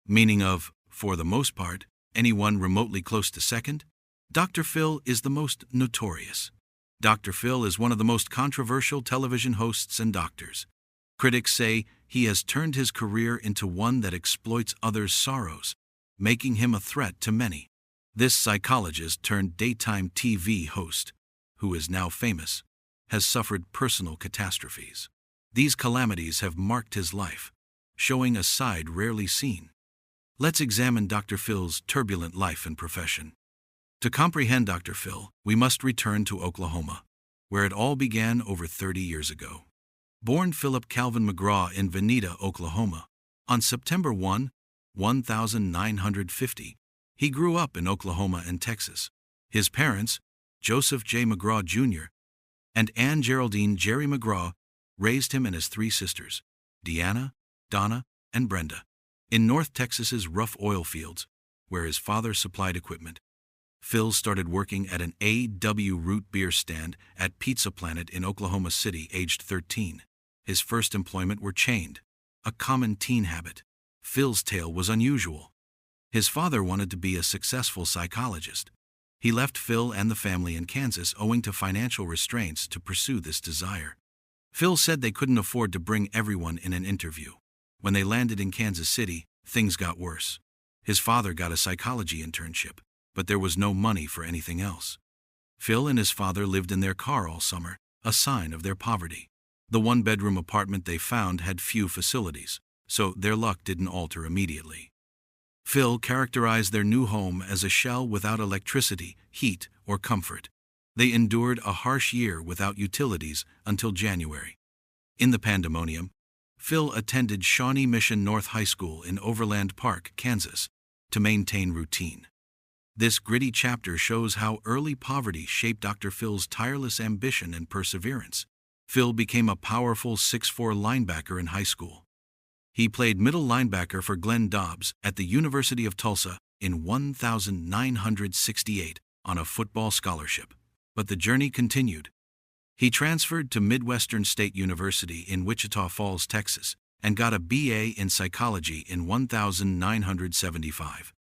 meaning of, for the most part, anyone remotely close to second. Dr. Phil is the most notorious. Dr. Phil is one of the most controversial television hosts and doctors. Critics say he has turned his career into one that exploits others' sorrows, making him a threat to many. This psychologist turned daytime TV host, who is now famous, has suffered personal catastrophes. These calamities have marked his life, showing a side rarely seen. Let's examine Dr. Phil's turbulent life and profession. To comprehend Dr. Phil, we must return to Oklahoma, where it all began over 30 years ago. Born Philip Calvin McGraw in Veneta, Oklahoma, on September 1, 1950, he grew up in Oklahoma and Texas. His parents, Joseph J. McGraw Jr. and Ann Geraldine Jerry McGraw, raised him and his three sisters, Deanna, Donna, and Brenda, in North Texas's rough oil fields, where his father supplied equipment. Phil started working at an A.W. root beer stand at Pizza Planet in Oklahoma City, aged 13. His first employment were chained, a common teen habit. Phil's tale was unusual. His father wanted to be a successful psychologist. He left Phil and the family in Kansas owing to financial restraints to pursue this desire. Phil said they couldn't afford to bring everyone in an interview. When they landed in Kansas City, things got worse. His father got a psychology internship, but there was no money for anything else. Phil and his father lived in their car all summer, a sign of their poverty. The one-bedroom apartment they found had few facilities, so their luck didn't alter immediately. Phil characterized their new home as a shell without electricity, heat, or comfort. They endured a harsh year without utilities until January. In the pandemonium, Phil attended Shawnee Mission North High School in Overland Park, Kansas, to maintain routine. This gritty chapter shows how early poverty shaped Dr. Phil's tireless ambition and perseverance. Phil became a powerful 6'4" linebacker in high school. He played middle linebacker for Glenn Dobbs at the University of Tulsa in 1968 on a football scholarship. But the journey continued. He transferred to Midwestern State University in Wichita Falls, Texas, and got a BA in psychology in 1975.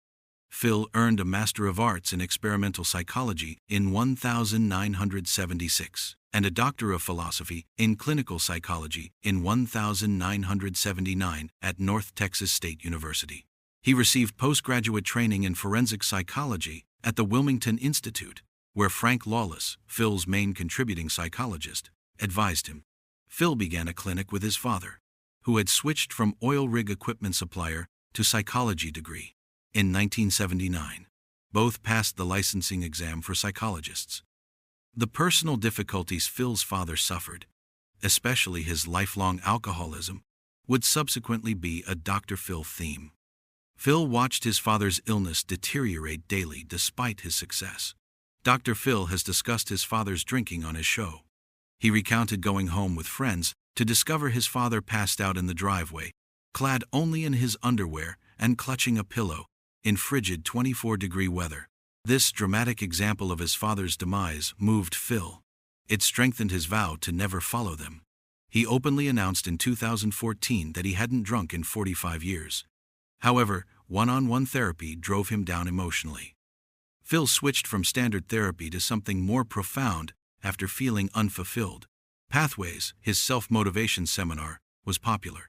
Phil earned a Master of Arts in Experimental Psychology in 1976 and a Doctor of Philosophy in Clinical Psychology in 1979 at North Texas State University. He received postgraduate training in forensic psychology at the Wilmington Institute, where Frank Lawless, Phil's main contributing psychologist, advised him. Phil began a clinic with his father, who had switched from oil rig equipment supplier to psychology degree. In 1979, both passed the licensing exam for psychologists. The personal difficulties Phil's father suffered, especially his lifelong alcoholism, would subsequently be a Dr. Phil theme. Phil watched his father's illness deteriorate daily despite his success. Dr. Phil has discussed his father's drinking on his show. He recounted going home with friends to discover his father passed out in the driveway, clad only in his underwear and clutching a pillow, in frigid 24-degree weather. This dramatic example of his father's demise moved Phil. It strengthened his vow to never follow them. He openly announced in 2014 that he hadn't drunk in 45 years. However, one-on-one therapy drove him down emotionally. Phil switched from standard therapy to something more profound after feeling unfulfilled. Pathways, his self-motivation seminar, was popular.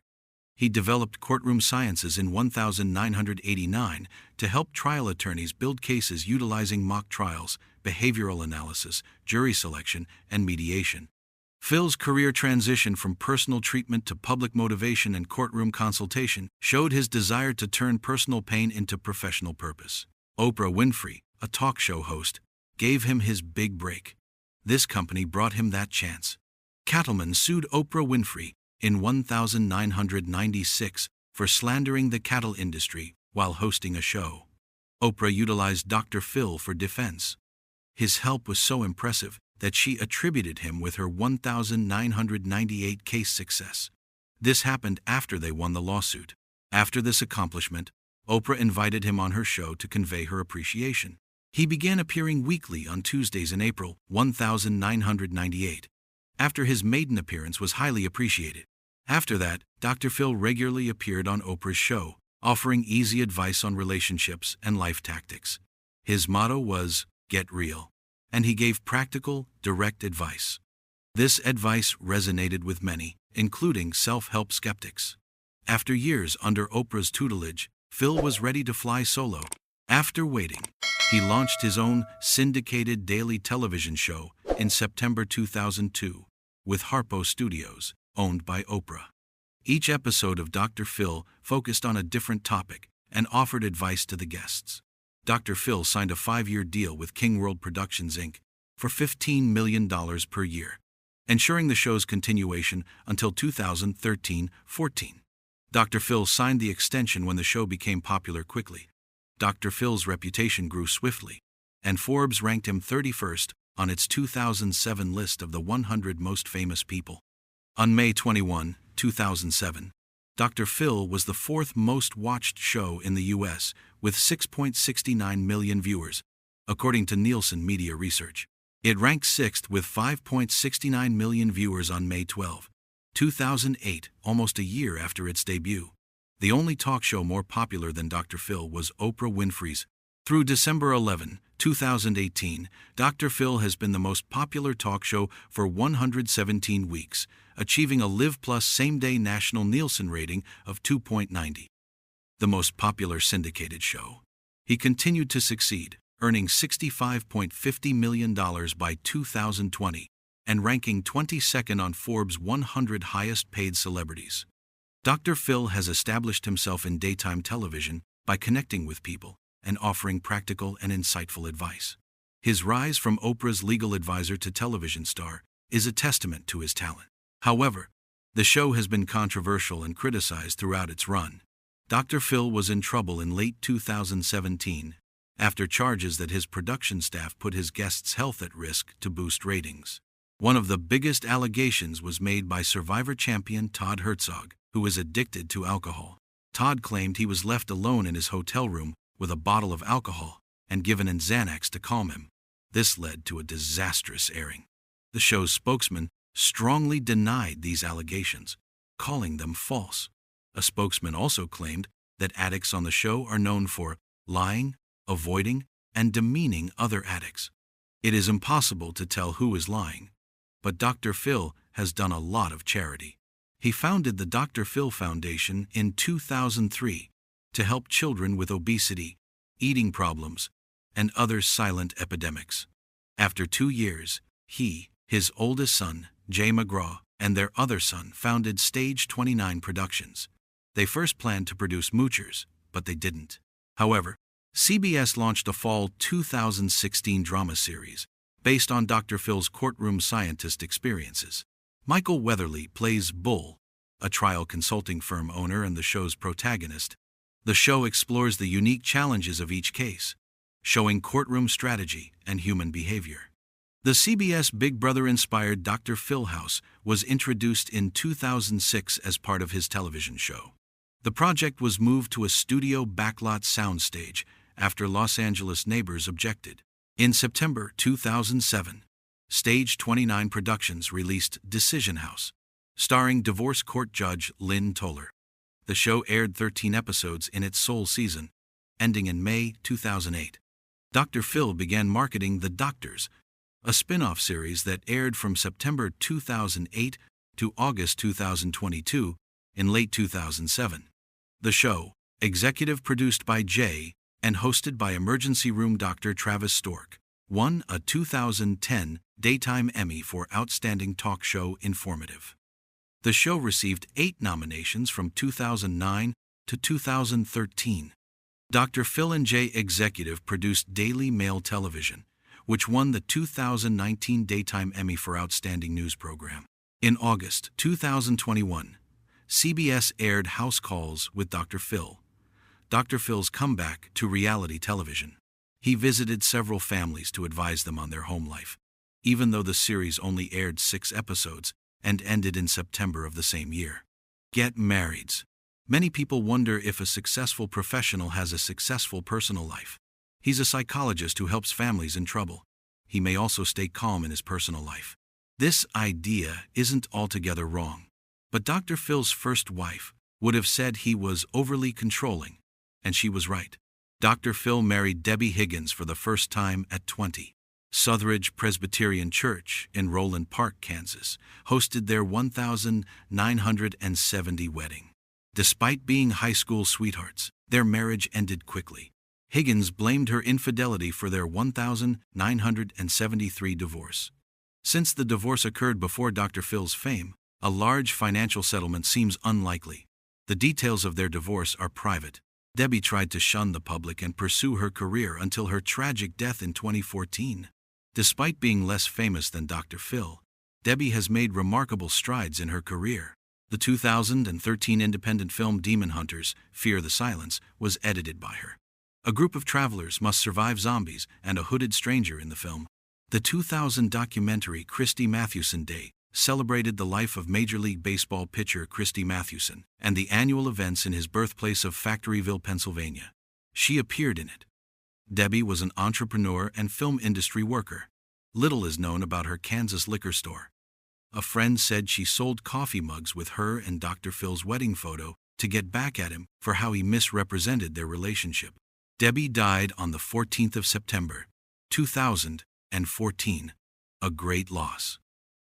He developed Courtroom Sciences in 1989 to help trial attorneys build cases utilizing mock trials, behavioral analysis, jury selection, and mediation. Phil's career transition from personal treatment to public motivation and courtroom consultation showed his desire to turn personal pain into professional purpose. Oprah Winfrey, a talk show host, gave him his big break. This company brought him that chance. Cattlemen sued Oprah Winfrey in 1996 for slandering the cattle industry while hosting a show. Oprah utilized Dr. Phil for defense. His help was so impressive that she attributed him with her 1998 case success. This happened after they won the lawsuit. After this accomplishment, Oprah invited him on her show to convey her appreciation. He began appearing weekly on Tuesdays in April 1998. After his maiden appearance was highly appreciated. After that, Dr. Phil regularly appeared on Oprah's show, offering easy advice on relationships and life tactics. His motto was, "Get real," and he gave practical, direct advice. This advice resonated with many, including self-help skeptics. After years under Oprah's tutelage, Phil was ready to fly solo. After waiting, he launched his own syndicated daily television show in September 2002 with Harpo Studios, owned by Oprah. Each episode of Dr. Phil focused on a different topic and offered advice to the guests. Dr. Phil signed a 5-year deal with King World Productions, Inc. for $15 million per year, ensuring the show's continuation until 2013-14. Dr. Phil signed the extension when the show became popular quickly. Dr. Phil's reputation grew swiftly, and Forbes ranked him 31st on its 2007 list of the 100 most famous people. On May 21, 2007, Dr. Phil was the 4th most watched show in the U.S., with 6.69 million viewers, according to Nielsen Media Research. It ranked 6th with 5.69 million viewers on May 12, 2008, almost a year after its debut. The only talk show more popular than Dr. Phil was Oprah Winfrey's. Through December 11, 2018, Dr. Phil has been the most popular talk show for 117 weeks, achieving a Live Plus same-day national Nielsen rating of 2.90. The most popular syndicated show. He continued to succeed, earning $65.50 million by 2020 and ranking 22nd on Forbes' 100 highest-paid celebrities. Dr. Phil has established himself in daytime television by connecting with people and offering practical and insightful advice. His rise from Oprah's legal advisor to television star is a testament to his talent. However, the show has been controversial and criticized throughout its run. Dr. Phil was in trouble in late 2017 after charges that his production staff put his guests' health at risk to boost ratings. One of the biggest allegations was made by Survivor champion Todd Herzog, who was addicted to alcohol. Todd claimed he was left alone in his hotel room with a bottle of alcohol and given an Xanax to calm him. This led to a disastrous airing. The show's spokesman strongly denied these allegations, calling them false. A spokesman also claimed that addicts on the show are known for lying, avoiding, and demeaning other addicts. It is impossible to tell who is lying, but Dr. Phil has done a lot of charity. He founded the Dr. Phil Foundation in 2003 to help children with obesity, eating problems, and other silent epidemics. After 2 years, he, his oldest son, Jay McGraw, and their other son founded Stage 29 Productions. They first planned to produce Moochers, but they didn't. However, CBS launched a fall 2016 drama series based on Dr. Phil's courtroom scientist experiences. Michael Weatherly plays Bull, a trial consulting firm owner and the show's protagonist. The show explores the unique challenges of each case, showing courtroom strategy and human behavior. The CBS Big Brother-inspired Dr. Phil House was introduced in 2006 as part of his television show. The project was moved to a studio backlot soundstage after Los Angeles neighbors objected. In September 2007, Stage 29 Productions released Decision House, starring divorce court judge Lynn Toller. The show aired 13 episodes in its sole season, ending in May 2008. Dr. Phil began marketing The Doctors, a spin-off series that aired from September 2008 to August 2022 in late 2007. The show, executive produced by Jay and hosted by emergency room doctor Travis Stork, won a 2010 Daytime Emmy for Outstanding Talk Show Informative. The show received 8 nominations from 2009 to 2013. Dr. Phil and Jay executive produced Daily Mail Television, which won the 2019 Daytime Emmy for Outstanding News Program. In August 2021, CBS aired House Calls with Dr. Phil, Dr. Phil's comeback to reality television. He visited several families to advise them on their home life, even though the series only aired 6 episodes and ended in September of the same year. Get married. Many people wonder if a successful professional has a successful personal life. He's a psychologist who helps families in trouble. He may also stay calm in his personal life. This idea isn't altogether wrong. But Dr. Phil's first wife would have said he was overly controlling, and she was right. Dr. Phil married Debbie Higgins for the first time at 20. Southridge Presbyterian Church in Roland Park, Kansas, hosted their 1,970 wedding. Despite being high school sweethearts, their marriage ended quickly. Higgins blamed her infidelity for their 1,973 divorce. Since the divorce occurred before Dr. Phil's fame, a large financial settlement seems unlikely. The details of their divorce are private. Debbie tried to shun the public and pursue her career until her tragic death in 2014. Despite being less famous than Dr. Phil, Debbie has made remarkable strides in her career. The 2013 independent film Demon Hunters, Fear the Silence, was edited by her. A group of travelers must survive zombies and a hooded stranger in the film. The 2000 documentary Christy Mathewson Day celebrated the life of Major League Baseball pitcher Christy Mathewson and the annual events in his birthplace of Factoryville, Pennsylvania. She appeared in it. Debbie was an entrepreneur and film industry worker. Little is known about her Kansas liquor store. A friend said she sold coffee mugs with her and Dr. Phil's wedding photo to get back at him for how he misrepresented their relationship. Debbie died on the 14th of September, 2014. A great loss.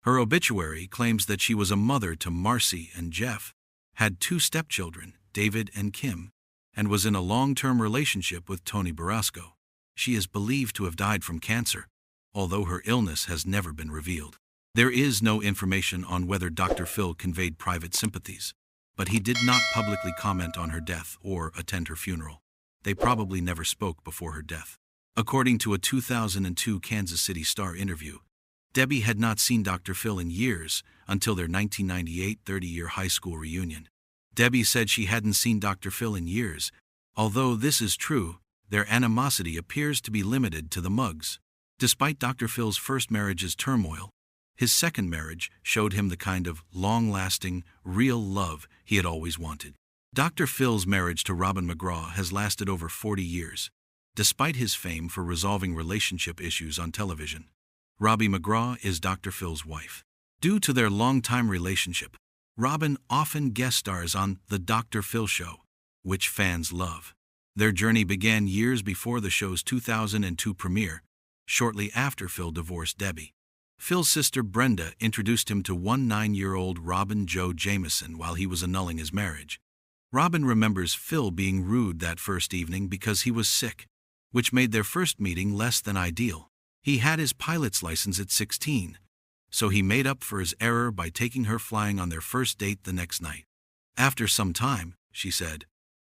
Her obituary claims that she was a mother to Marcy and Jeff, had 2 stepchildren, David and Kim, and was in a long-term relationship with Tony Barasco. She is believed to have died from cancer, although her illness has never been revealed. There is no information on whether Dr. Phil conveyed private sympathies, but he did not publicly comment on her death or attend her funeral. They probably never spoke before her death. According to a 2002 Kansas City Star interview, Debbie had not seen Dr. Phil in years until their 1998 30-year high school reunion. Debbie said she hadn't seen Dr. Phil in years. Although this is true, their animosity appears to be limited to the mugs. Despite Dr. Phil's first marriage's turmoil, his second marriage showed him the kind of long-lasting, real love he had always wanted. Dr. Phil's marriage to Robin McGraw has lasted over 40 years. Despite his fame for resolving relationship issues on television, Robbie McGraw is Dr. Phil's wife. Due to their long-time relationship, Robin often guest stars on The Dr. Phil Show, which fans love. Their journey began years before the show's 2002 premiere, shortly after Phil divorced Debbie. Phil's sister Brenda introduced him to 9-year-old Robin Joe Jameson while he was annulling his marriage. Robin remembers Phil being rude that first evening because he was sick, which made their first meeting less than ideal. He had his pilot's license at 16, so he made up for his error by taking her flying on their first date the next night. After some time, she said,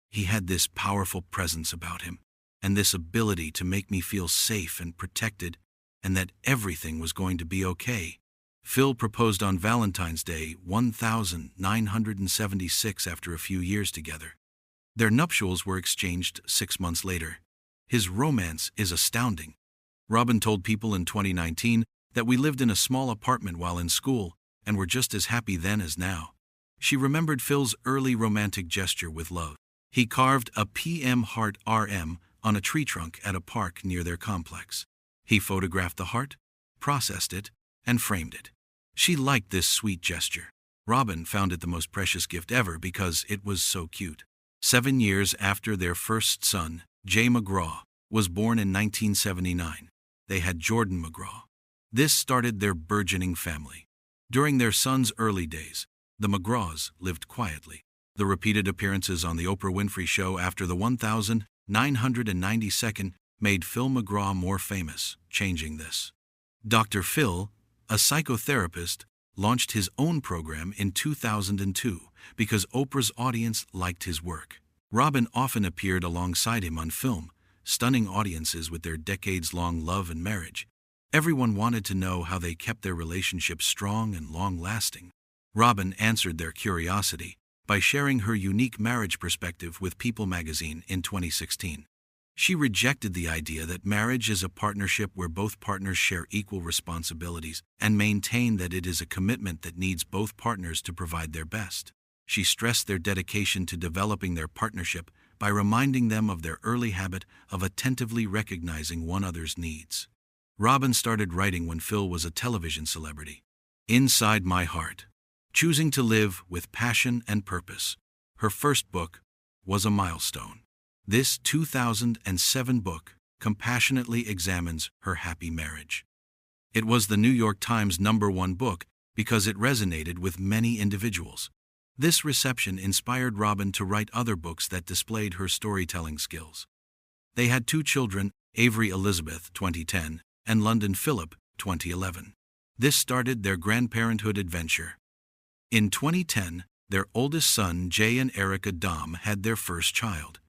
he had this powerful presence about him, and this ability to make me feel safe and protected, and that everything was going to be okay. Phil proposed on Valentine's Day 1976 after a few years together. Their nuptials were exchanged 6 months later. His romance is astounding. Robin told People in 2019 that we lived in a small apartment while in school and were just as happy then as now. She remembered Phil's early romantic gesture with love. He carved a PM heart RM on a tree trunk at a park near their complex. He photographed the heart, processed it, and framed it. She liked this sweet gesture. Robin found it the most precious gift ever because it was so cute. 7 years after their first son, Jay McGraw, was born in 1979, they had Jordan McGraw. This started their burgeoning family. During their son's early days, the McGraws lived quietly. The repeated appearances on The Oprah Winfrey Show after the 1992nd made Phil McGraw more famous, changing this. Dr. Phil, a psychotherapist, launched his own program in 2002 because Oprah's audience liked his work. Robin often appeared alongside him on film, stunning audiences with their decades-long love and marriage. Everyone wanted to know how they kept their relationship strong and long-lasting. Robin answered their curiosity by sharing her unique marriage perspective with People magazine in 2016. She rejected the idea that marriage is a partnership where both partners share equal responsibilities and maintained that it is a commitment that needs both partners to provide their best. She stressed their dedication to developing their partnership by reminding them of their early habit of attentively recognizing one another's needs. Robin started writing when Phil was a television celebrity. Inside My Heart. Choosing to live with passion and purpose. her first book, was a milestone. This 2007 book compassionately examines her happy marriage. It was the New York Times #1 book because it resonated with many individuals. This reception inspired Robin to write other books that displayed her storytelling skills. They had 2 children, Avery Elizabeth, 2010, and London Philip, 2011. This started their grandparenthood adventure. In 2010, their oldest son, Jay and Erica Dom, had their first child.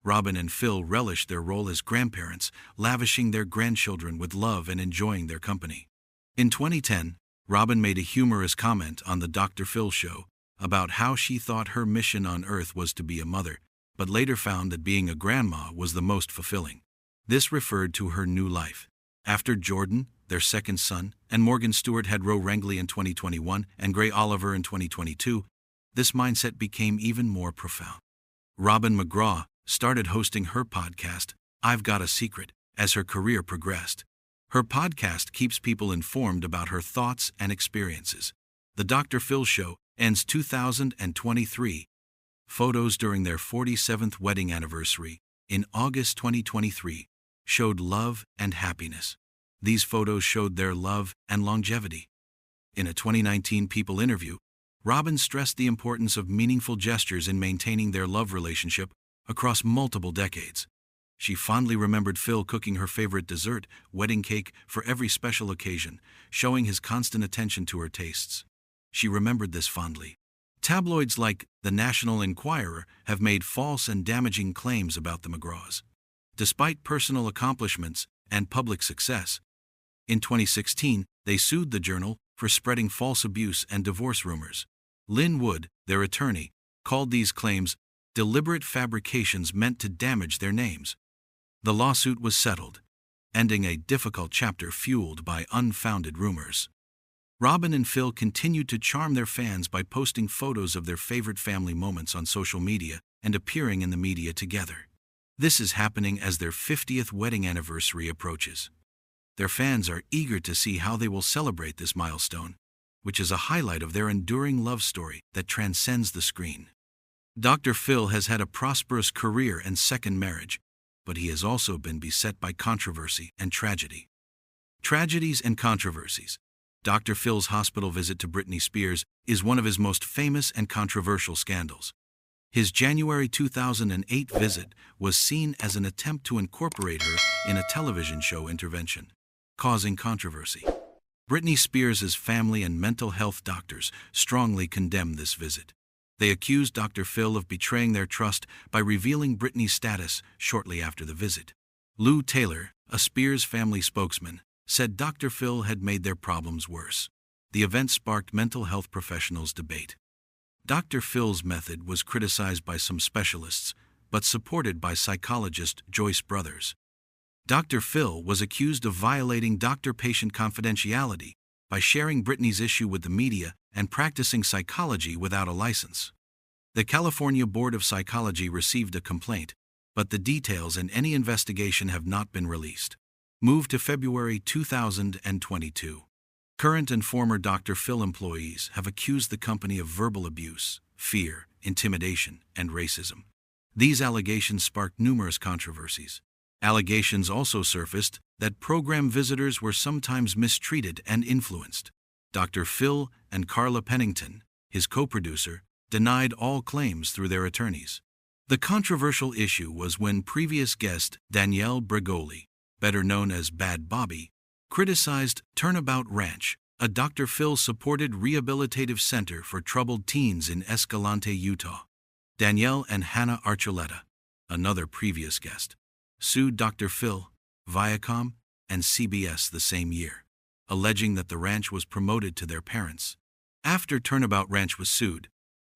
Robin and Phil relished their role as grandparents, lavishing their grandchildren with love and enjoying their company. In 2010, Robin made a humorous comment on the Dr. Phil show about how she thought her mission on Earth was to be a mother, but later found that being a grandma was the most fulfilling. This referred to her new life. After Jordan, their second son, and Morgan Stewart had Roe Rangley in 2021 and Gray Oliver in 2022, this mindset became even more profound. Robin McGraw started hosting her podcast, I've Got a Secret, as her career progressed. Her podcast keeps people informed about her thoughts and experiences. The Dr. Phil Show ends 2023. Photos during their 47th wedding anniversary, in August 2023, showed love and happiness. These photos showed their love and longevity. In a 2019 People interview, Robin stressed the importance of meaningful gestures in maintaining their love relationship across multiple decades. She fondly remembered Phil cooking her favorite dessert, wedding cake, for every special occasion, showing his constant attention to her tastes. She remembered this fondly. Tabloids like The National Enquirer have made false and damaging claims about the McGraws. Despite personal accomplishments and public success, in 2016, they sued the journal for spreading false abuse and divorce rumors. Lynn Wood, their attorney, called these claims deliberate fabrications meant to damage their names. The lawsuit was settled, ending a difficult chapter fueled by unfounded rumors. Robin and Phil continued to charm their fans by posting photos of their favorite family moments on social media and appearing in the media together. This is happening as their 50th wedding anniversary approaches. Their fans are eager to see how they will celebrate this milestone, which is a highlight of their enduring love story that transcends the screen. Dr. Phil has had a prosperous career and second marriage, but he has also been beset by controversy and tragedy. Tragedies and controversies. Dr. Phil's hospital visit to Britney Spears is one of his most famous and controversial scandals. His January 2008 visit was seen as an attempt to incorporate her in a television show intervention, causing controversy. Britney Spears' family and mental health doctors strongly condemned this visit. They accused Dr. Phil of betraying their trust by revealing Britney's status shortly after the visit. Lou Taylor, a Spears family spokesman, said Dr. Phil had made their problems worse. The event sparked mental health professionals' debate. Dr. Phil's method was criticized by some specialists, but supported by psychologist Joyce Brothers. Dr. Phil was accused of violating doctor-patient confidentiality by sharing Britney's issue with the media and practicing psychology without a license. The California Board of Psychology received a complaint, but the details in any investigation have not been released. Moved to February 2022. Current and former Dr. Phil employees have accused the company of verbal abuse, fear, intimidation, and racism. These allegations sparked numerous controversies. Allegations also surfaced that program visitors were sometimes mistreated and influenced. Dr. Phil and Carla Pennington, his co-producer, denied all claims through their attorneys. The controversial issue was when previous guest Danielle Bregoli, better known as Bad Bobby, criticized Turnabout Ranch, a Dr. Phil-supported rehabilitative center for troubled teens in Escalante, Utah. Danielle and Hannah Archuleta, another previous guest, sued Dr. Phil, Viacom, and CBS the same year, alleging that the ranch was promoted to their parents. After Turnabout Ranch was sued,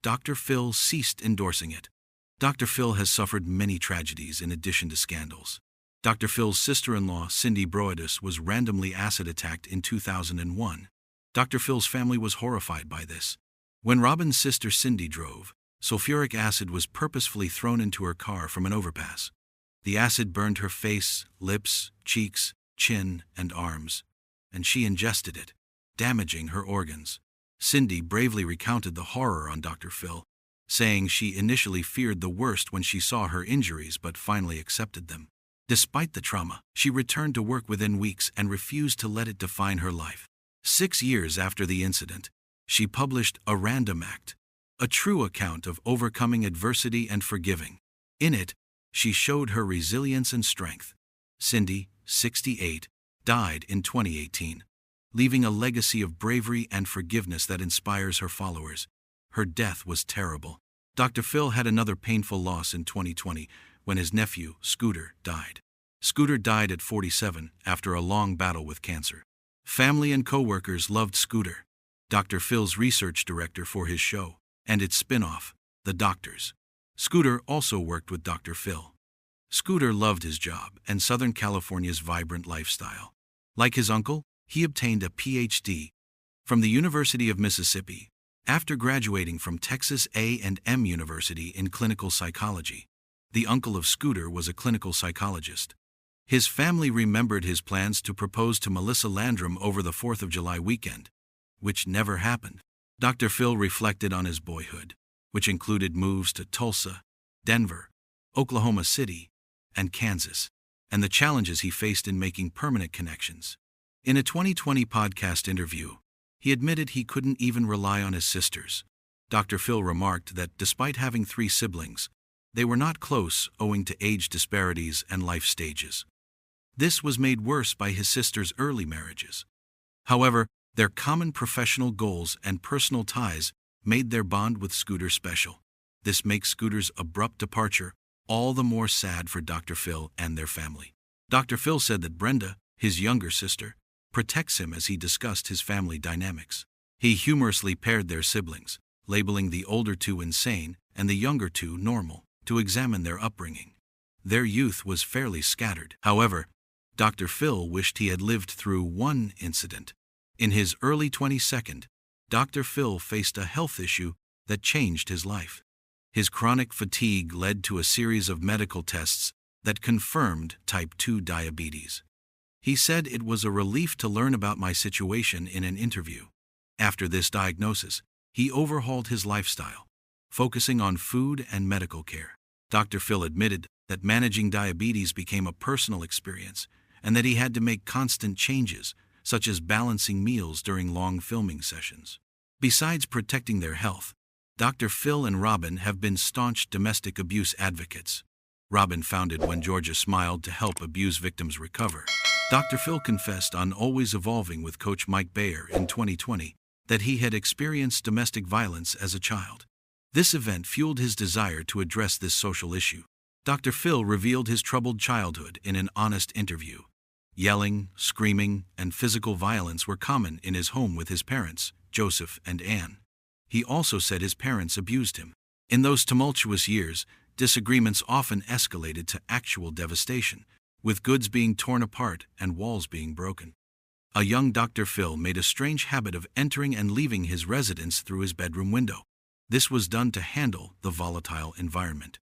Dr. Phil ceased endorsing it. Dr. Phil has suffered many tragedies in addition to scandals. Dr. Phil's sister-in-law, Cindy Broadus, was randomly acid attacked in 2001. Dr. Phil's family was horrified by this. When Robin's sister Cindy drove, sulfuric acid was purposefully thrown into her car from an overpass. The acid burned her face, lips, cheeks, chin, and arms, and she ingested it, damaging her organs. Cindy bravely recounted the horror on Dr. Phil, saying she initially feared the worst when she saw her injuries but finally accepted them. Despite the trauma, she returned to work within weeks and refused to let it define her life. 6 years after the incident, she published A Random Act, a true account of overcoming adversity and forgiving. In it, she showed her resilience and strength. Cindy, 68, died in 2018, leaving a legacy of bravery and forgiveness that inspires her followers. Her death was terrible. Dr. Phil had another painful loss in 2020 when his nephew, Scooter, died. Scooter died at 47 after a long battle with cancer. Family and co-workers loved Scooter, Dr. Phil's research director for his show, and its spin-off, The Doctors. Scooter also worked with Dr. Phil. Scooter loved his job and Southern California's vibrant lifestyle. Like his uncle, he obtained a Ph.D. from the University of Mississippi after graduating from Texas A&M University in clinical psychology. The uncle of Scooter was a clinical psychologist. His family remembered his plans to propose to Melissa Landrum over the 4th of July weekend, which never happened. Dr. Phil reflected on his boyhood, which included moves to Tulsa, Denver, Oklahoma City, and Kansas, and the challenges he faced in making permanent connections. In a 2020 podcast interview, he admitted he couldn't even rely on his sisters. Dr. Phil remarked that despite having 3 siblings, they were not close owing to age disparities and life stages. This was made worse by his sisters' early marriages. However, their common professional goals and personal ties made their bond with Scooter special. This makes Scooter's abrupt departure all the more sad for Dr. Phil and their family. Dr. Phil said that Brenda, his younger sister, protects him as he discussed his family dynamics. He humorously paired their siblings, labeling the older 2 insane and the younger 2 normal, to examine their upbringing. Their youth was fairly scattered. However, Dr. Phil wished he had lived through one incident. In his early 22nd, Dr. Phil faced a health issue that changed his life. His chronic fatigue led to a series of medical tests that confirmed type 2 diabetes. He said it was a relief to learn about my situation in an interview. After this diagnosis, he overhauled his lifestyle, focusing on food and medical care. Dr. Phil admitted that managing diabetes became a personal experience and that he had to make constant changes, such as balancing meals during long filming sessions. Besides protecting their health, Dr. Phil and Robin have been staunch domestic abuse advocates. Robin founded When Georgia Smiled to help abuse victims recover. Dr. Phil confessed on Always Evolving with Coach Mike Bayer in 2020 that he had experienced domestic violence as a child. This event fueled his desire to address this social issue. Dr. Phil revealed his troubled childhood in an honest interview. Yelling, screaming, and physical violence were common in his home with his parents, Joseph and Ann. He also said his parents abused him. In those tumultuous years, disagreements often escalated to actual devastation, with goods being torn apart and walls being broken. A young Dr. Phil made a strange habit of entering and leaving his residence through his bedroom window. This was done to handle the volatile environment.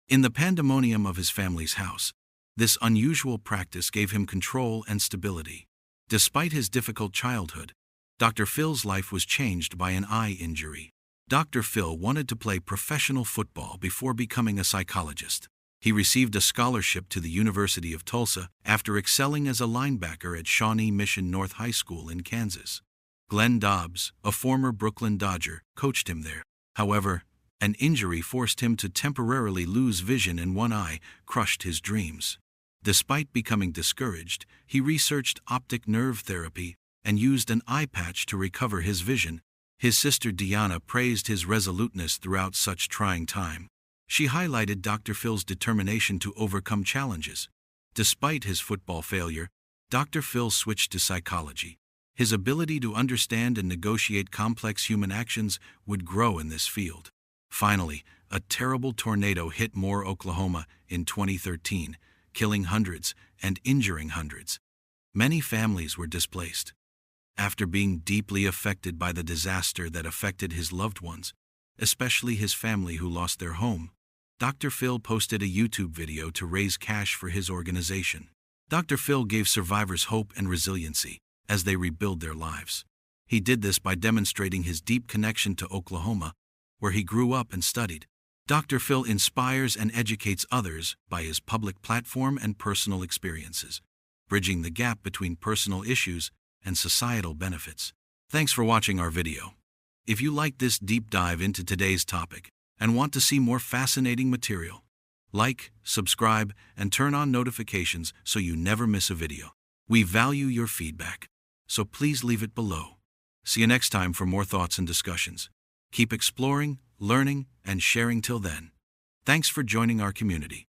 In the pandemonium of his family's house, this unusual practice gave him control and stability. Despite his difficult childhood, Dr. Phil's life was changed by an eye injury. Dr. Phil wanted to play professional football before becoming a psychologist. He received a scholarship to the University of Tulsa after excelling as a linebacker at Shawnee Mission North High School in Kansas. Glenn Dobbs, a former Brooklyn Dodger, coached him there. However, an injury forced him to temporarily lose vision in one eye, crushed his dreams. Despite becoming discouraged, he researched optic nerve therapy and used an eye patch to recover his vision. His sister Deanna praised his resoluteness throughout such trying time. She highlighted Dr. Phil's determination to overcome challenges. Despite his football failure, Dr. Phil switched to psychology. His ability to understand and negotiate complex human actions would grow in this field. Finally, a terrible tornado hit Moore, Oklahoma in 2013, killing hundreds and injuring hundreds. Many families were displaced. After being deeply affected by the disaster that affected his loved ones, especially his family who lost their home, Dr. Phil posted a YouTube video to raise cash for his organization. Dr. Phil gave survivors hope and resiliency as they rebuild their lives. He did this by demonstrating his deep connection to Oklahoma, where he grew up and studied. Dr. Phil inspires and educates others by his public platform and personal experiences, bridging the gap between personal issues and societal benefits. Thanks for watching our video. If you like this deep dive into today's topic and want to see more fascinating material, like, subscribe, and turn on notifications so you never miss a video. We value your feedback, so please leave it below. See you next time for more thoughts and discussions. Keep exploring, learning, and sharing till then. Thanks for joining our community.